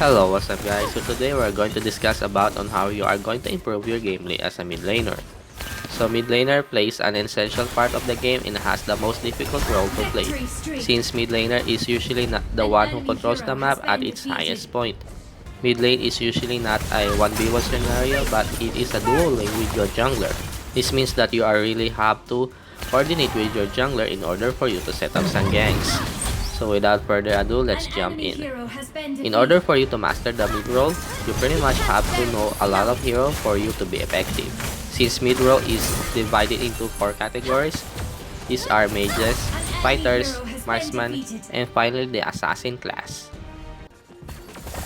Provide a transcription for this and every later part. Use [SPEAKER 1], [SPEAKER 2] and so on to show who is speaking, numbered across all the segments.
[SPEAKER 1] Hello, what's up guys? So today we're going to discuss about on how you are going to improve your gameplay as a mid laner. So mid laner plays an essential part of the game and has the most difficult role to play, since mid laner is usually not the one who controls the map at its highest point. Mid lane is usually not a 1v1 scenario, but it is a duo lane with your jungler. This means that you are really have to coordinate with your jungler in order for you to set up some ganks. So without further ado, let's jump in. In order for you to master the mid role, you pretty much have to know a lot of hero for you to be effective. Since mid role is divided into 4 categories, these are mages, fighters, marksman, and finally the assassin class.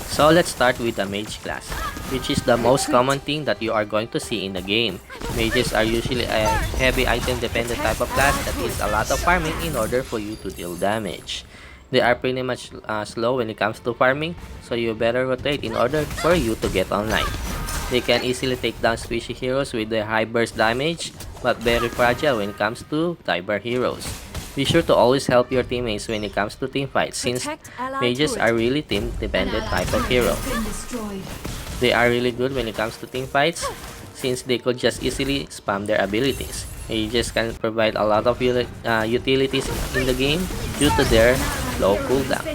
[SPEAKER 1] So let's start with the mage class, which is the most common thing that you are going to see in the game. Mages are usually a heavy item dependent type of class that needs a lot of farming in order for you to deal damage. They are pretty much slow when it comes to farming, so you better rotate in order for you to get online. They can easily take down squishy heroes with their high burst damage, but very fragile when it comes to diver heroes. Be sure to always help your teammates when it comes to team fights, since mages are really team dependent type of hero. They are really good when it comes to team fights, since they could just easily spam their abilities. Mages can provide a lot of utilities in the game due to their low cooldown.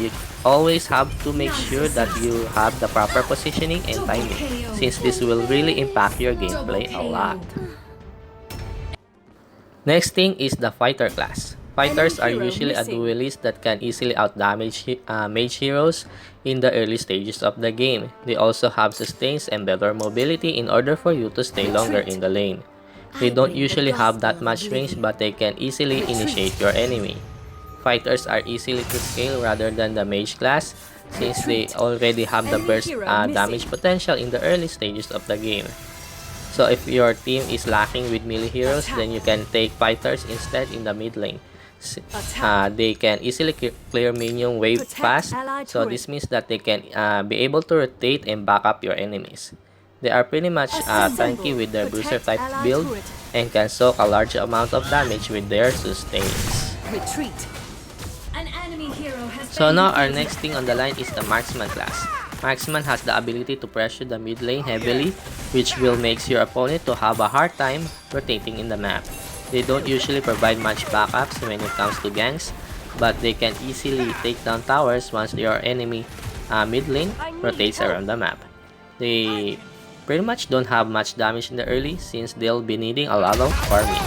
[SPEAKER 1] You always have to make sure that you have the proper positioning and timing, since this will really impact your gameplay a lot. Next thing is the fighter class. Fighters are usually a duelist that can easily outdamage mage heroes in the early stages of the game. They also have sustains and better mobility in order for you to stay longer in the lane. They don't usually have that much range, but they can easily initiate your enemy. Fighters are easily to scale rather than the mage class, since they already have the burst damage potential in the early stages of the game. So if your team is lacking with melee heroes, then you can take fighters instead in the mid lane. They can easily clear minion wave fast, so this means that they can be able to rotate and back up your enemies. They are pretty much tanky with their bruiser type build and can soak a large amount of damage with their sustains. So now our next thing on the line is the marksman class. Marksman has the ability to pressure the mid lane heavily, which will make your opponent to have a hard time rotating in the map. They don't usually provide much backups when it comes to ganks, but they can easily take down towers once your enemy mid lane rotates around the map. They pretty much don't have much damage in the early, since they'll be needing a lot of farming.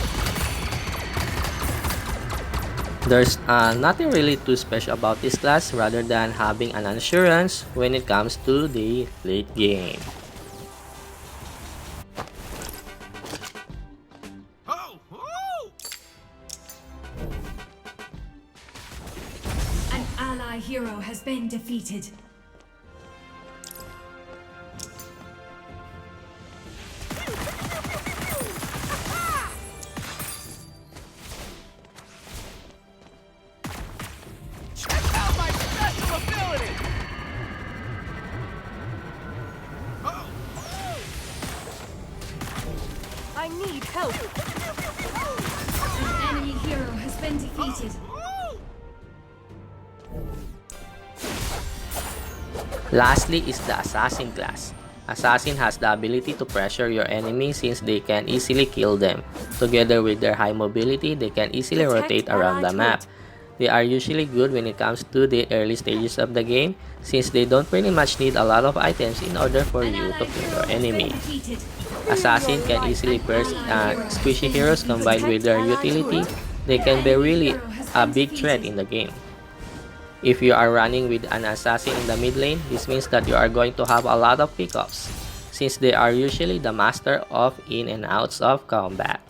[SPEAKER 1] There's nothing really too special about this class rather than having an assurance when it comes to the late game.
[SPEAKER 2] An ally hero has been defeated.
[SPEAKER 3] I need help.
[SPEAKER 2] An enemy hero has been defeated.
[SPEAKER 1] Lastly is the assassin class. Assassin has the ability to pressure your enemy, since they can easily kill them. Together with their high mobility, they can easily rotate around the map. They are usually good when it comes to the early stages of the game, since they don't pretty much need a lot of items in order for you to kill your enemy. Assassin can easily burst squishy heroes combined with their utility. They can be really a big threat in the game. If you are running with an assassin in the mid lane, this means that you are going to have a lot of pickups, since they are usually the master of in and outs of combat.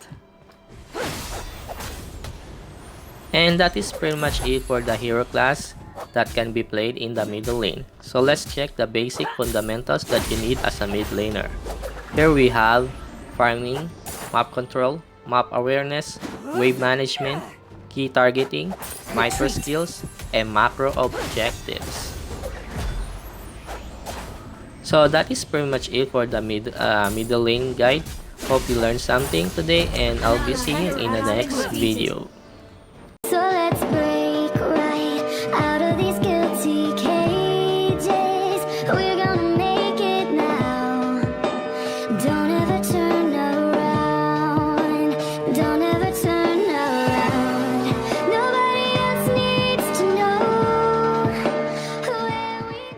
[SPEAKER 1] And that is pretty much it for the hero class that can be played in the middle lane. So let's check the basic fundamentals that you need as a mid laner. Here we have farming, map control, map awareness, wave management, key targeting, micro skills, and macro objectives. So that is pretty much it for the middle lane guide. Hope you learned something today, and I'll be seeing you in the next video.